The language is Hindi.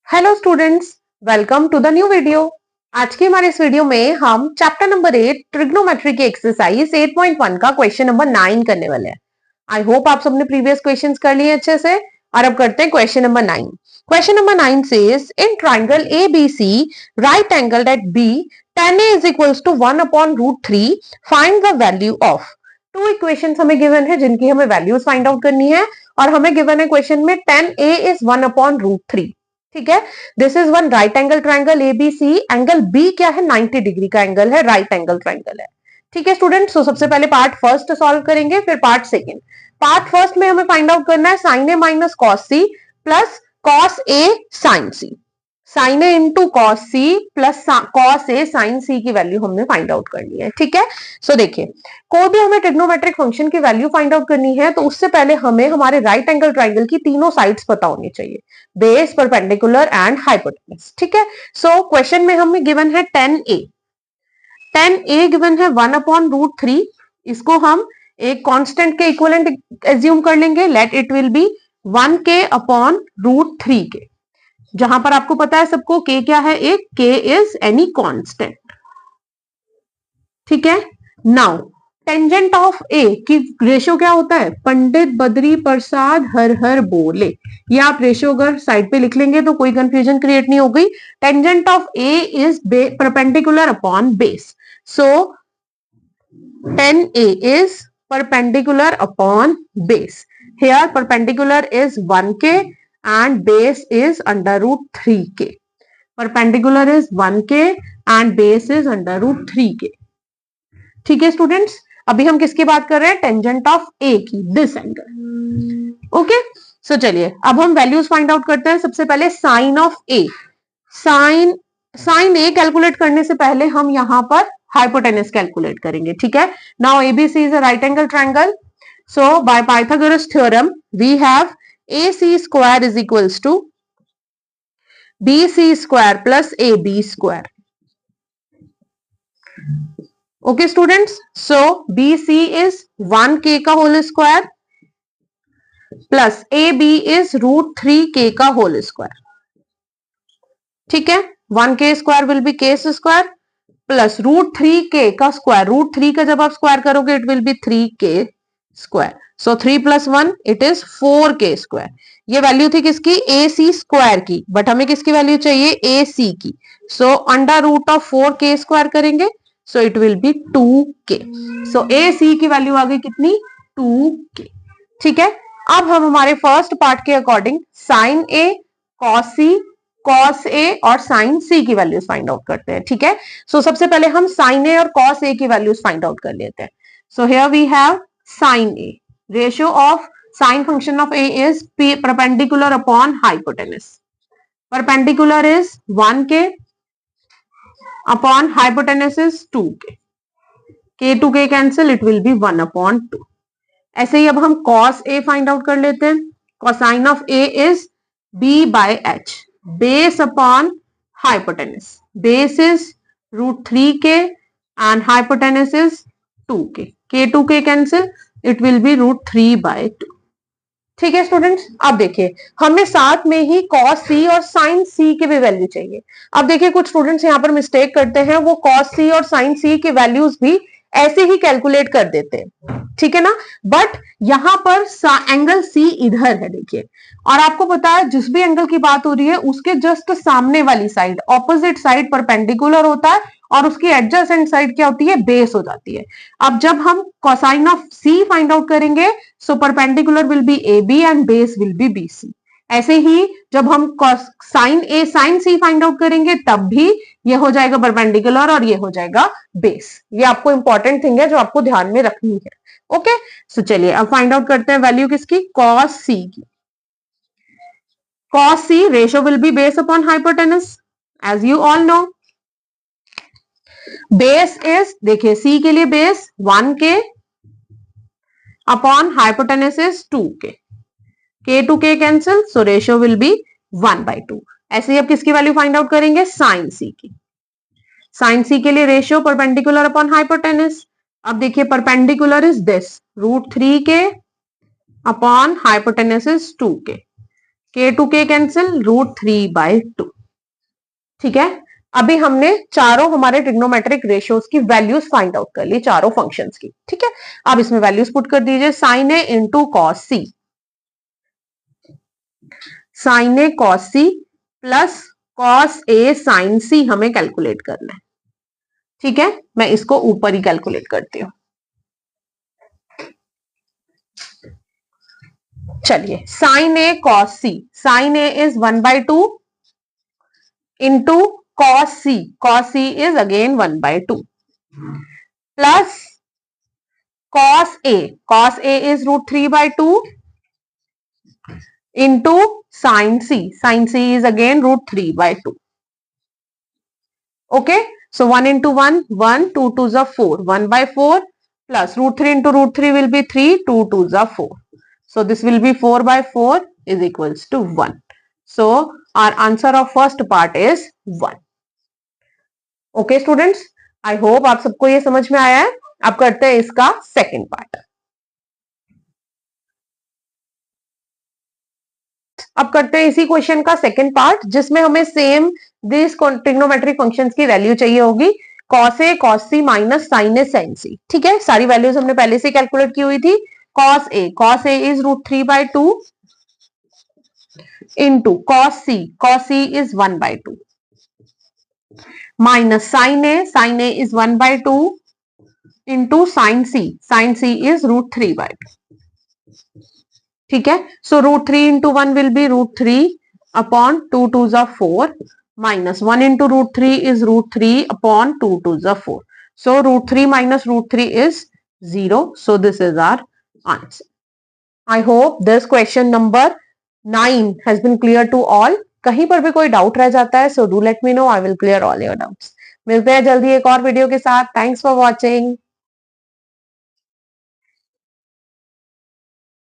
Hello students, welcome to the new video. आज के हमारे इस वीडियो में हम चैप्टर नंबर 8 ट्रिग्नोमेट्री की एक्सरसाइज 8.1 का क्वेश्चन नंबर 9 करने वाले हैं। आई होप आप सबने प्रीवियस क्वेश्चंस कर लिए अच्छे से। और अब करते हैं question number 9। Question number 9 says in triangle ABC right angle at B tan A is equals to 1 upon root 3 find the value of. Two equations हमें गिवन है जिनकी हमें वैल्यूज फाइंड आउट करनी है और हमें गिवन है क्वेश्चन में tan A is 1 upon root 3। ठीक है, this is one right angle triangle ABC. Angle B क्या है? 90 डिग्री का एंगल है, राइट एंगल ट्राइंगल है। ठीक है स्टूडेंट, सो सबसे पहले पार्ट फर्स्ट सॉल्व करेंगे, फिर पार्ट सेकंड। पार्ट फर्स्ट में हमें फाइंड आउट करना है sine A minus cos C plus cos A sine C. Sine A into cos C plus cos A sine C की वैल्यू हमने फाइंड आउट करनी है। ठीक है, सो देखिए, कोई भी हमें ट्रिग्नोमेट्रिक फंक्शन की वैल्यू फाइंड आउट करनी है तो उससे पहले हमें हमारे राइट एंगल ट्राइंगल की तीनों साइड्स पता होनी चाहिए, बेस, परपेंडिकुलर एंड हाइपोटेन्यूज। ठीक है, सो क्वेश्चन में हमें गिवन है tan A। tan A given है 1 अपॉन रूट 3। इसको हम एक कांस्टेंट के इक्विवेलेंट एज्यूम कर लेंगे, let it will be 1k upon root 3 के। जहां पर आपको पता है सबको k क्या है, एक k इज एनी कांस्टेंट। ठीक है, नाउ टेंजेंट ऑफ ए की रेशियो क्या होता है? पंडित बद्री प्रसाद हर हर बोले। ये आप रेशियो अगर साइड पे लिख लेंगे तो कोई कंफ्यूजन क्रिएट नहीं हो गई। Tangent of A is perpendicular upon base, so tan A is perpendicular upon base. Here perpendicular is 1k and base is under root 3k. Perpendicular is 1k and base is under root 3k. ठीक है स्टूडेंट्स, अभी हम किसकी बात कर रहे हैं? टेंजेंट ऑफ ए की, दिस एंगल। ओके, सो चलिए अब हम वैल्यूज फाइंड आउट करते हैं। सबसे पहले sine of A. Sine A calculate करने से पहले हम यहां पर हाइपोटेनस कैलकुलेट करेंगे। ठीक है, now ABC is a right angle triangle, so by Pythagoras theorem we have AC square is equals to BC square plus AB square. Okay students, so BC is 1k का whole square plus AB is root 3k का होल स्क्वायर। ठीक है, 1k square will be k square plus root 3k का स्क्वायर। रूट 3 का जब आप स्क्वायर करोगे it will B 3k square, so 3 plus 1 it is 4k square. ये वैल्यू थी किसकी? AC स्क्वायर की, बट हमें किसकी वैल्यू चाहिए? AC की, so under root of 4k square करेंगे, so it will be 2k। So AC की वैल्यू आ गई कितनी? 2k। ठीक है, अब हम हमारे फर्स्ट पार्ट के according sine A, cos C, cos A और साइन सी की वैल्यूज फाइंड आउट करते हैं। ठीक है, सो सबसे पहले हम साइन ए और कॉस ए की वैल्यूज फाइंड आउट कर लेते हैं। So here we have sine A, ratio of sine function of A is perpendicular upon hypotenuse. Perpendicular is 1k upon hypotenuse is 2k। k to k cancel, it will be 1 upon 2। ऐसे ही अब हम cos a फाइंड आउट कर लेते हैं। cosine of a is b by h, base upon hypotenuse. Base is root 3k and hypotenuse is 2k। k to k cancel, it will be root 3 by 2। ठीक है स्टूडेंट्स, अब देखिए हमें साथ में ही cos c और sin c की भी वैल्यू चाहिए। अब देखिए कुछ स्टूडेंट्स यहाँ पर मिस्टेक करते हैं, वो cos c और sin c की वैल्यूज भी ऐसे ही कैलकुलेट कर देते हैं। ठीक है ना, बट यहां पर एंगल C इधर है देखिए, और आपको पता है जिस भी एंगल की बात हो रही है उसके जस्ट सामने वाली साइड, ऑपोजिट साइड परपेंडिकुलर होता है और उसकी एडजेसेंट साइड क्या होती है? बेस हो जाती है। अब जब हम cosine of C find out करेंगे, so perpendicular will be AB and base will be BC। ऐसे ही जब हम sine A sine C find out करेंगे तब भी ये हो जाएगा परपेंडिकुलर और ये हो जाएगा बेस। ये आपको इंपॉर्टेंट थिंग है जो आपको ध्यान में रखनी है। ओके, सो चलिए अब फाइंड आउट करते हैं वैल्यू किसकी? cos C की। cos C ratio will be base upon hypotenuse, as you all know. Base is, देखिए C के लिए base 1k upon hypotenuse is 2k। k to k cancel, so ratio will be 1 by 2। ऐसे ही अब किसकी वैल्यू फाइंड आउट करेंगे? साइन C की। साइन C के लिए रेशियो परपेंडिकुलर अपॉन हाइपोटेनस। अब देखिए perpendicular is this root 3k upon hypotenuse is 2k। k to k cancel, √3/2। ठीक है, अभी हमने चारों हमारे ट्रिग्नोमेट्रिक रेशियोज की वैल्यूज फाइंड आउट कर ली, चारों फंक्शंस की। ठीक है, अब इसमें वैल्यूज पुट कर दीजिए। Sign A into cos C, sine A cos C plus cos A sine सी हमें कैलकुलेट करना है। ठीक है, मैं इसको ऊपर ही कैलकुलेट करती हूं। चलिए, sine A cos C, sine A is 1/2 into cos C is again 1/2 plus cos A is √3/2 into sine C is again √3/2। Okay, so 1 into 1, 1, 2 2s are 4, 1/4 plus √3 into √3 will be 3, 2 2s are 4. So this will be 4/4 is equals to 1. So our answer of first part is 1. Okay students, I hope आप सबको ये समझ में आया है। अब करते हैं इसका सेकेंड पार्ट। अब करते हैं इसी क्वेश्चन का सेकेंड पार्ट, जिसमें हमें सेम दिस ट्रिग्नोमेट्रिक फंक्शंस की वैल्यू चाहिए होगी, cos A cos C minus sine A sine सी। ठीक है, सारी वैल्यूज हमने पहले से कैलकुलेट की हुई थी। Cos A is √3/2 into cos C is 1/2 minus sine A is 1/2 into sine C is √3/2। ठीक है, सो √3 into 1 will be √3 upon 2 2s are 4 minus 1 into √3 is √3 upon 2 2s are 4. So √3 minus √3 is 0. So this is our answer. I hope this question number 9 has been clear to all. कहीं पर भी कोई डाउट रह जाता है, so do let me know. I will clear all your doubts. मिलते हैं जल्दी एक और वीडियो के साथ। Thanks for watching.